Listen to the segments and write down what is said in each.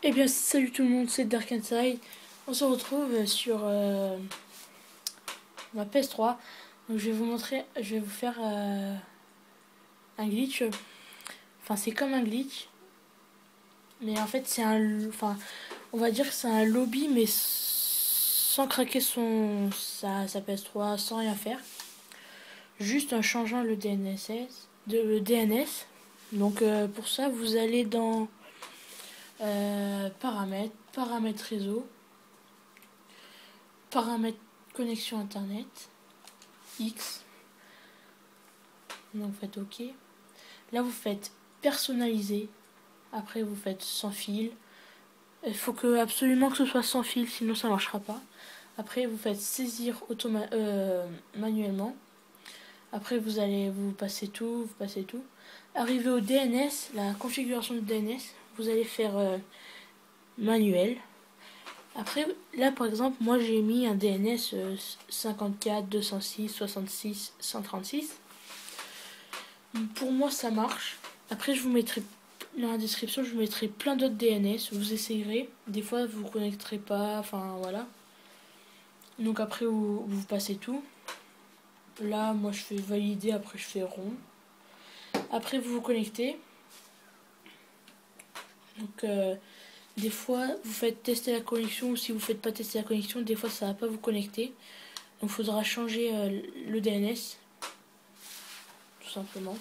Eh bien, salut tout le monde, c'est Dark Inside. On se retrouve sur ma PS3. Donc, je vais vous montrer, je vais vous faire un glitch. Enfin, c'est comme un glitch, mais en fait, enfin, on va dire que c'est un lobby, mais sans craquer sa PS3, sans rien faire. Juste en changeant le le DNS. Donc, pour ça, vous allez dans paramètres réseau, paramètres connexion internet, X. Donc vous faites OK. Là vous faites personnaliser. Après vous faites sans fil. Il faut absolument que ce soit sans fil, sinon ça ne marchera pas. Après vous faites saisir manuellement. Après vous passez tout. Arrivé au DNS, la configuration du DNS, vous allez faire manuel. Après, là par exemple, moi j'ai mis un DNS 54, 206, 66, 136. Pour moi ça marche. Après je vous mettrai dans la description, je vous mettrai plein d'autres DNS. Vous essayerez. Des fois vous ne connecterez pas. Enfin voilà. Donc après vous passez tout. Là moi je fais valider, après je fais rond. Après vous vous connectez. Donc des fois vous faites tester la connexion, ou si vous ne faites pas tester la connexion, des fois ça va pas vous connecter. Donc il faudra changer le DNS. Tout simplement.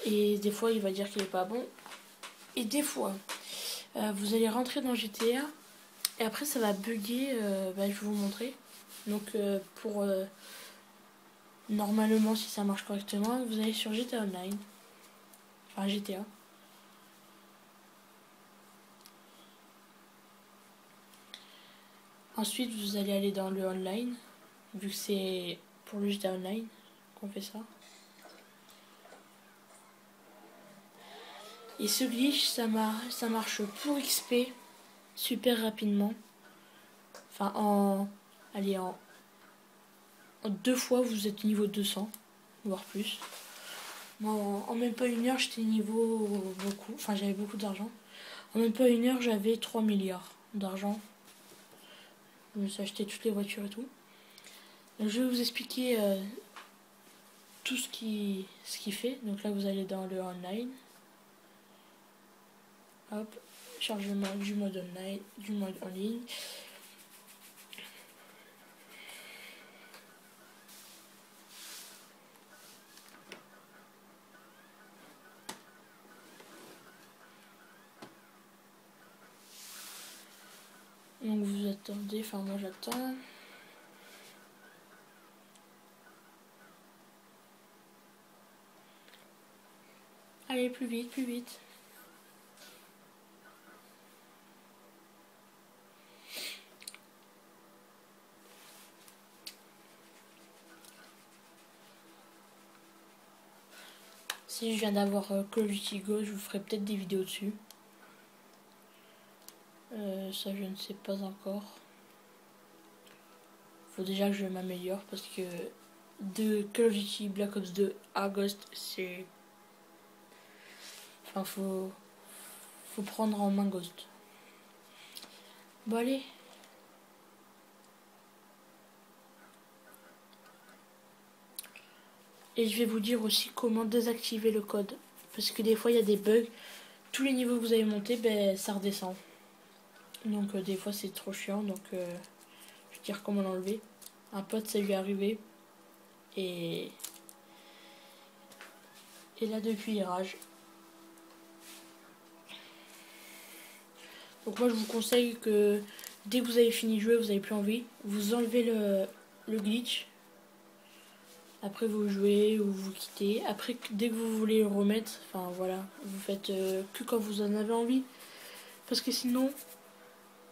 Et des fois il va dire qu'il est pas bon. Et des fois vous allez rentrer dans GTA. Et après ça va bugger, je vais vous montrer. Donc normalement si ça marche correctement, vous allez sur GTA Online. Enfin GTA. Ensuite vous allez aller dans le online, vu que c'est pour le GTA Online qu'on fait ça. Et ce glitch ça marche pour XP super rapidement. Enfin en 2 fois vous êtes niveau 200, voire plus. Moi, en même pas une heure, j'étais niveau beaucoup. Enfin, j'avais beaucoup d'argent. En même pas une heure, j'avais 3 milliards d'argent. Je me suis acheté toutes les voitures et tout. Donc, je vais vous expliquer tout ce qui fait. Donc là, vous allez dans le online. Hop, chargement du mode online, du mode en ligne. Donc vous attendez, enfin moi j'attends. Allez, plus vite, plus vite. Si je viens d'avoir Call of Duty Go, je vous ferai peut-être des vidéos dessus. Ça je ne sais pas encore. Faut déjà que je m'améliore parce que de Call of Duty Black Ops 2 à Ghost, c'est... Enfin, faut prendre en main Ghost. Bon, allez. Et je vais vous dire aussi comment désactiver le code. Parce que des fois, il y a des bugs. Tous les niveaux que vous avez montés, ça redescend. Donc, des fois, c'est trop chiant. Donc, je vais dire comment l'enlever. Un pote, ça lui est arrivé. Et là, depuis, il rage. Donc, moi, je vous conseille que dès que vous avez fini de jouer, vous n'avez plus envie, vous enlevez le glitch. Après vous jouez ou vous quittez. Après dès que vous voulez le remettre, enfin voilà, vous faites que quand vous en avez envie. Parce que sinon,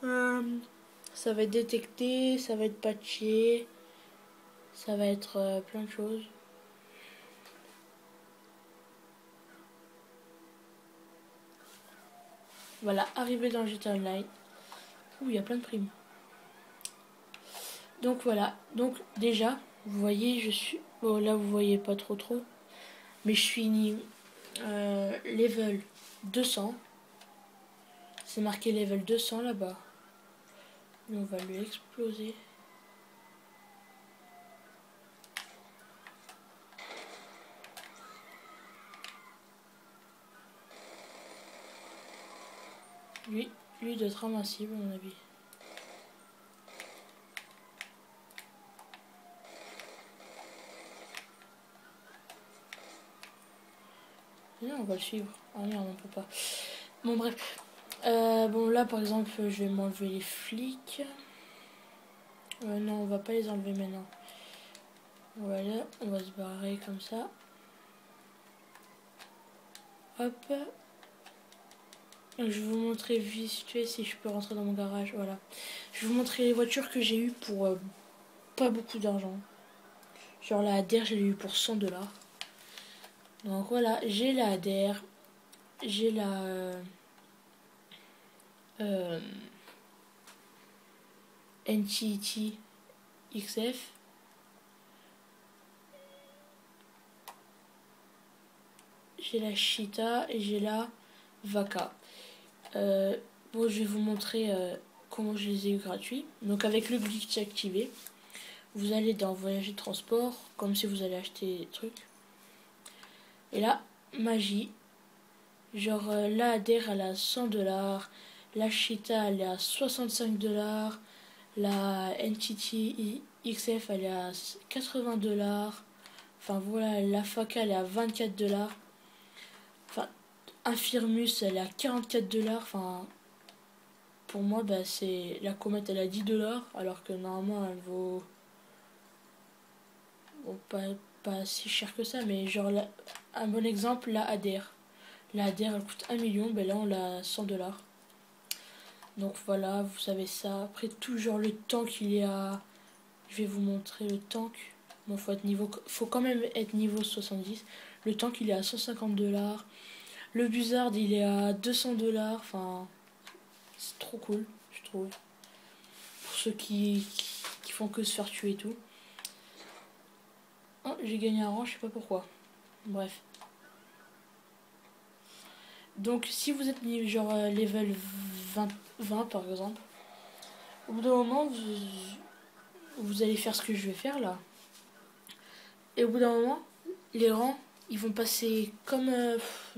ça va être détecté, ça va être patché, ça va être plein de choses. Voilà, arrivé dans GTA Online. Ouh, il y a plein de primes. Donc voilà, donc déjà, vous voyez, je suis... Bon là vous voyez pas trop, mais je suis level 200. C'est marqué level 200 là-bas. Et on va lui exploser. Lui il doit être invincible à mon avis. Non, on va le suivre. Ah merde, on peut pas. Bon, bref. Bon, là, par exemple, je vais m'enlever les flics. Non, on va pas les enlever maintenant. Voilà, on va se barrer comme ça. Hop. Je vais vous montrer vite fait si je peux rentrer dans mon garage. Voilà. Je vais vous montrer les voitures que j'ai eues pour pas beaucoup d'argent. Genre la ADR, je l'ai eu pour 100 $. Donc voilà, j'ai la ADR. J'ai la... NTT XF. J'ai la Cheetah et j'ai la Vaca. Bon, je vais vous montrer comment je les ai eu gratuits. Donc avec le glitch activé, vous allez dans voyager de transport, comme si vous allez acheter des trucs. Et là, magie. Genre la ADR elle est à 100 $, la Cheetah elle est à 65 $, la NTT XF elle est à 80 $. Enfin voilà, la Vaca elle est à 24 $. Enfin, Infirmus elle est à 44 $. Enfin, pour moi, bah, c'est la comète elle a 10 $, alors que normalement elle vaut bon, pas si cher que ça, mais genre un bon exemple, la ADR. La ADR elle coûte 1 million, ben là on l'a à 100 $. Donc voilà, vous savez ça. Après, toujours le tank il est à. Je vais vous montrer le tank. Bon, faut quand même être niveau 70. Le tank il est à 150 $. Le Buzzard il est à 200 $. Enfin, c'est trop cool, je trouve. Pour ceux qui font que se faire tuer et tout. Oh, j'ai gagné un rang, je sais pas pourquoi. Bref. Donc si vous êtes genre level 20 par exemple, au bout d'un moment vous allez faire ce que je vais faire là. Et au bout d'un moment, les rangs, ils vont passer comme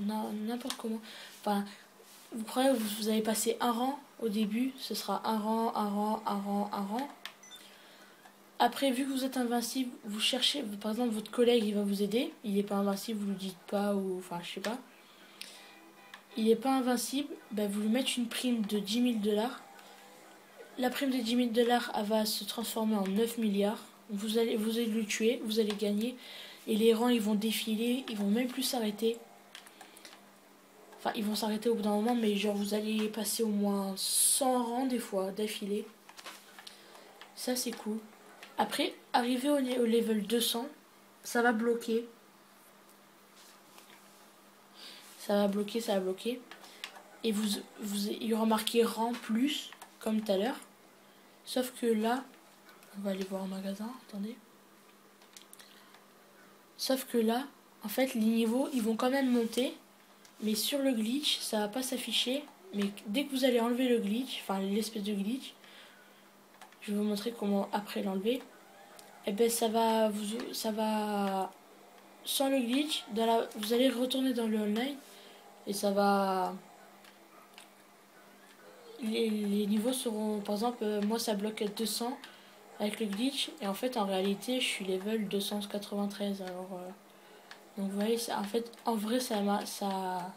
n'importe comment. Enfin, vous allez passer un rang au début, ce sera un rang, un rang, un rang, un rang. Après, vu que vous êtes invincible, vous cherchez, par exemple, votre collègue, il va vous aider. Il n'est pas invincible, vous lui dites pas, ou enfin, je sais pas. Il n'est pas invincible, bah, vous lui mettez une prime de 10 000 $. La prime de 10 000 $, elle va se transformer en 9 milliards. Vous allez le tuer, vous allez gagner. Et les rangs, ils vont défiler, ils vont même plus s'arrêter. Enfin, ils vont s'arrêter au bout d'un moment, mais genre, vous allez passer au moins 100 rangs des fois, d'affilée. Ça, c'est cool. Après, arrivé au level 200, ça va bloquer. Ça va bloquer, ça va bloquer. Et il y aura marqué rang plus, comme tout à l'heure. Sauf que là, on va aller voir un magasin, attendez. Sauf que là, en fait, les niveaux, ils vont quand même monter. Mais sur le glitch, ça va pas s'afficher. Mais dès que vous allez enlever le glitch, enfin l'espèce de glitch, je vais vous montrer comment après l'enlever. Et ben ça va sans le glitch, vous allez retourner dans le online et ça va. Les niveaux seront, par exemple, moi ça bloque à 200 avec le glitch et en fait en réalité je suis level 293. Alors donc vous voyez, en fait en vrai ça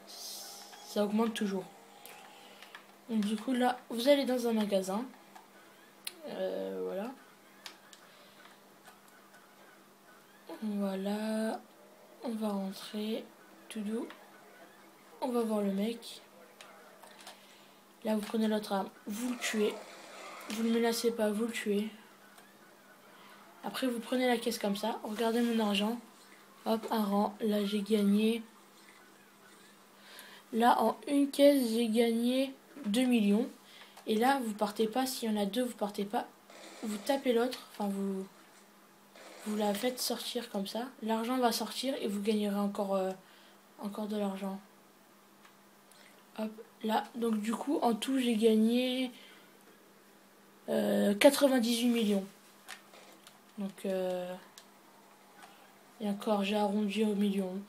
augmente toujours. Donc du coup là vous allez dans un magasin, voilà. Voilà, on va rentrer tout doux. On va voir le mec. Là, vous prenez l'autre arme, vous le tuez. Vous ne le menacez pas, vous le tuez. Après, vous prenez la caisse comme ça. Regardez mon argent. Hop, un rang. Là, j'ai gagné. Là, en une caisse, j'ai gagné 2 millions. Et là, vous partez pas. S'il y en a deux, vous partez pas. Vous tapez l'autre. Enfin, vous la faites sortir comme ça. L'argent va sortir et vous gagnerez encore de l'argent. Hop. là. Donc du coup, en tout, j'ai gagné 98 millions. Donc, et encore, j'ai arrondi au million.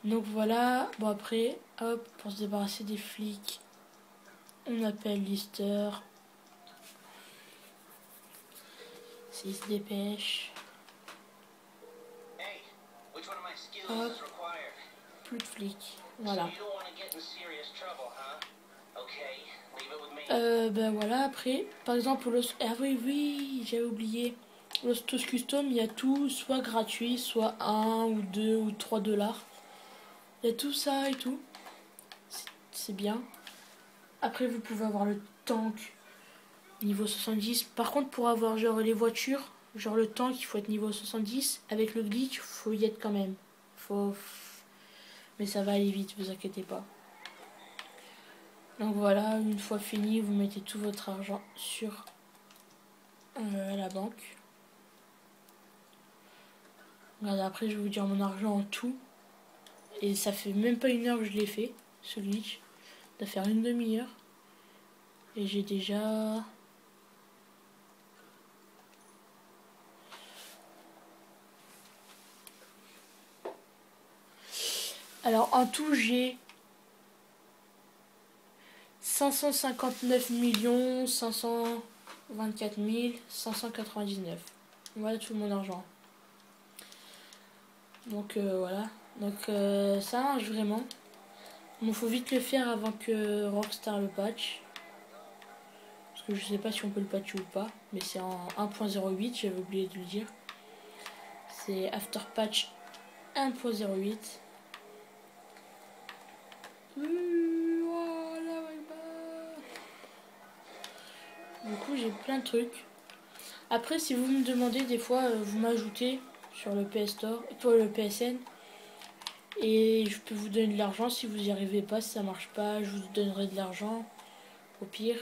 Donc voilà. Bon après, hop, pour se débarrasser des flics, on appelle Lister. S'il se dépêche. Hop. Plus de flics. Voilà. Ben voilà, après, par exemple, ah oui, j'avais oublié. L'Ostos Custom, il y a tout, soit gratuit, soit 1 ou 2 ou 3 dollars. Il y a tout ça et tout. C'est bien. Après, vous pouvez avoir le tank niveau 70. Par contre, pour avoir genre les voitures, genre le tank, il faut être niveau 70. Avec le glitch, faut y être quand même. Mais ça va aller vite, vous inquiétez pas. Donc voilà, une fois fini, vous mettez tout votre argent sur la banque. Regardez, après, je vais vous dire mon argent en tout. Et ça fait même pas 1 heure que je l'ai fait, ce glitch. Ça va faire une demi-heure. Et j'ai déjà... Alors, en tout, j'ai 559 524 599. Voilà tout mon argent. Donc voilà. Donc ça marche vraiment. Il faut vite le faire avant que Rockstar le patch. Parce que je sais pas si on peut le patcher ou pas. Mais c'est en 1.08, j'avais oublié de le dire. C'est after patch 1.08. Du coup, j'ai plein de trucs. Après, si vous me demandez, des fois, vous m'ajoutez sur le PS Store, le PSN. Et je peux vous donner de l'argent si vous n'y arrivez pas. Si ça marche pas, je vous donnerai de l'argent. Au pire.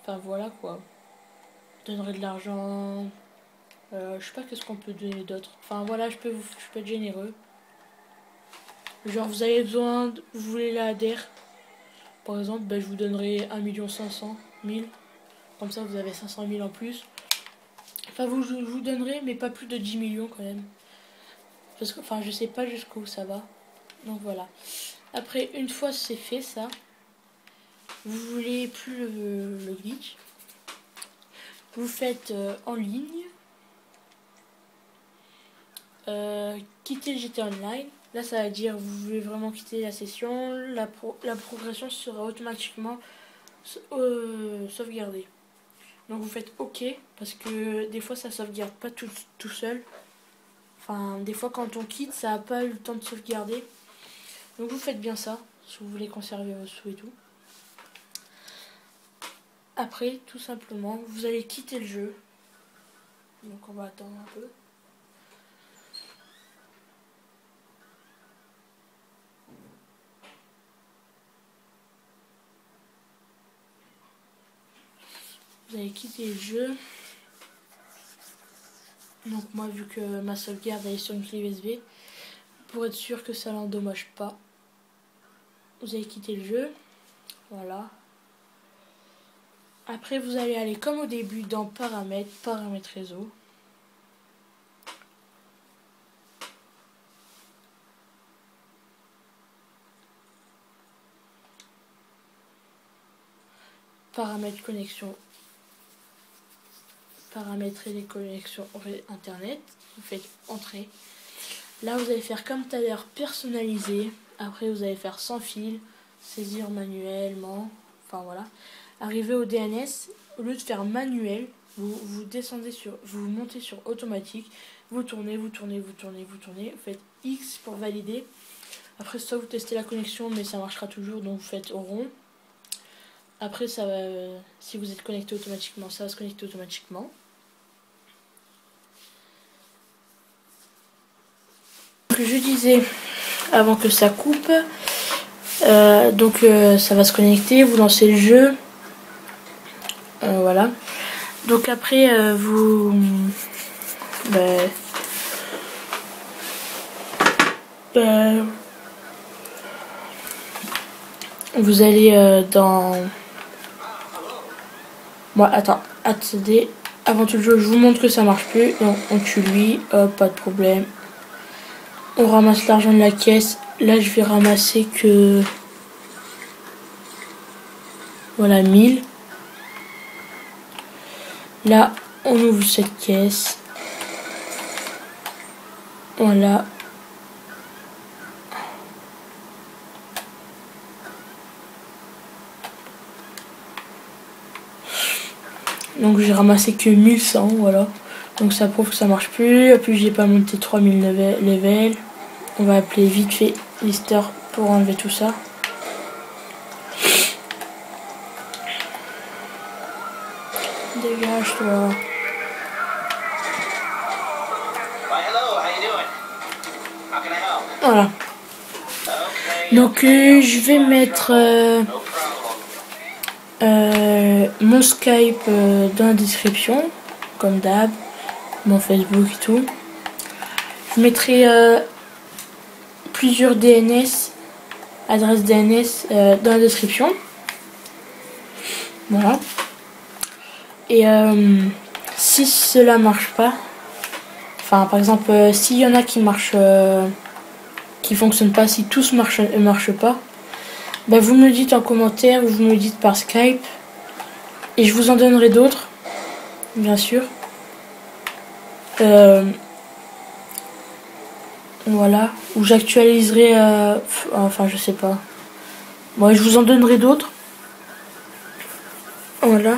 Enfin, voilà quoi. Je donnerai de l'argent. Je sais pas qu'est-ce qu'on peut donner d'autre. Enfin, voilà, je peux être généreux. Genre, vous avez besoin, vous voulez la ADR. Par exemple, ben, je vous donnerai 1 500 000. Comme ça, vous avez 500 000 en plus. Enfin, je vous donnerai, mais pas plus de 10 millions quand même. Parce que, enfin, je sais pas jusqu'où ça va. Donc voilà. Après, une fois c'est fait ça, vous voulez plus le glitch. Vous faites en ligne. Quitter GTA Online. Là, ça va dire vous voulez vraiment quitter la session. La progression sera automatiquement sauvegardée. Donc vous faites OK parce que des fois ça sauvegarde pas tout seul. Enfin, des fois quand on quitte, ça n'a pas eu le temps de sauvegarder. Donc vous faites bien ça si vous voulez conserver vos sous et tout. Après, tout simplement, vous allez quitter le jeu. Donc on va attendre un peu. Vous allez quitter le jeu. Donc moi, vu que ma sauvegarde est sur une clé USB, pour être sûr que ça l'endommage pas, vous allez quitter le jeu. Voilà. Après, vous allez aller comme au début dans paramètres réseau. Paramètres connexion. Paramétrer les connexions internet. Vous faites entrer. Là, vous allez faire comme tout à l'heure, personnaliser. Après, vous allez faire sans fil, saisir manuellement. Enfin voilà. Arrivé au DNS, au lieu de faire manuel, vous descendez vous montez sur automatique. Vous tournez. Vous faites X pour valider. Après, soit vous testez la connexion, mais ça marchera toujours, donc vous faites rond. Après, ça va, si vous êtes connecté automatiquement, ça va se connecter automatiquement. Que je disais avant que ça coupe, donc ça va se connecter, vous lancez le jeu, voilà. Donc après vous vous allez dans... Bon, attendez. Avant tout le jeu, je vous montre que ça marche plus. Donc, on tue lui. Hop, pas de problème. On ramasse l'argent de la caisse. Là, je vais ramasser que... Voilà, 1000. Là, on ouvre cette caisse. Voilà. Donc j'ai ramassé que 1100, voilà. Donc ça prouve que ça marche plus. Et puis j'ai pas monté 3000 level. On va appeler vite fait Lister pour enlever tout ça. Dégage-toi. Voilà. Donc je vais mettre mon Skype dans la description, comme d'hab, mon Facebook et tout. Je mettrai plusieurs DNS, adresses DNS dans la description. Voilà. Et si cela marche pas, enfin par exemple s'il y en a qui marchent, qui fonctionnent pas, si tous marchent pas, bah, vous me le dites en commentaire ou vous me le dites par Skype et je vous en donnerai d'autres, bien sûr. Voilà, où j'actualiserai, enfin je sais pas. Bon, je vous en donnerai d'autres. Voilà.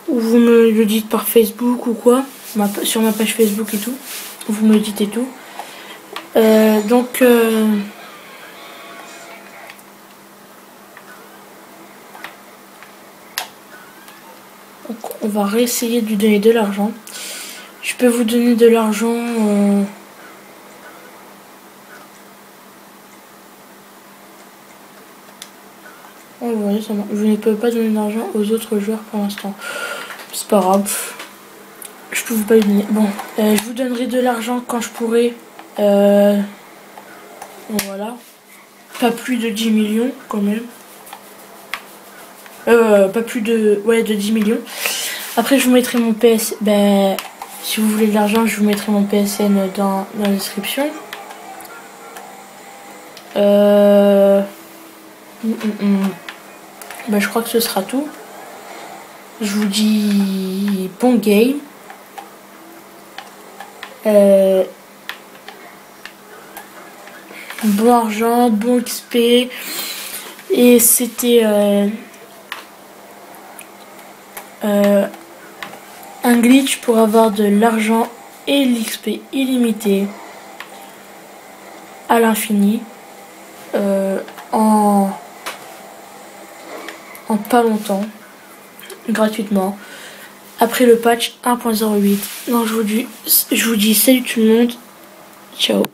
Ou vous me le dites par Facebook ou quoi, sur ma page Facebook et tout. Vous me le dites et tout. Donc on va réessayer de lui donner de l'argent. Je peux vous donner de l'argent. Oh ouais, ça marche. Je ne peux pas donner d'argent aux autres joueurs pour l'instant. C'est pas grave. Je peux vous pas lui donner. Bon, je vous donnerai de l'argent quand je pourrai. Voilà. Pas plus de 10 millions quand même. Pas plus de... Ouais, de 10 millions. Après, je vous mettrai mon PS... Ben, si vous voulez de l'argent, je vous mettrai mon PSN dans la description. Ben, je crois que ce sera tout. Je vous dis bon game. Bon argent, bon XP. Et c'était un glitch pour avoir de l'argent et l'XP illimité à l'infini en pas longtemps, gratuitement, après le patch 1.08. Donc je vous dis salut tout le monde, ciao.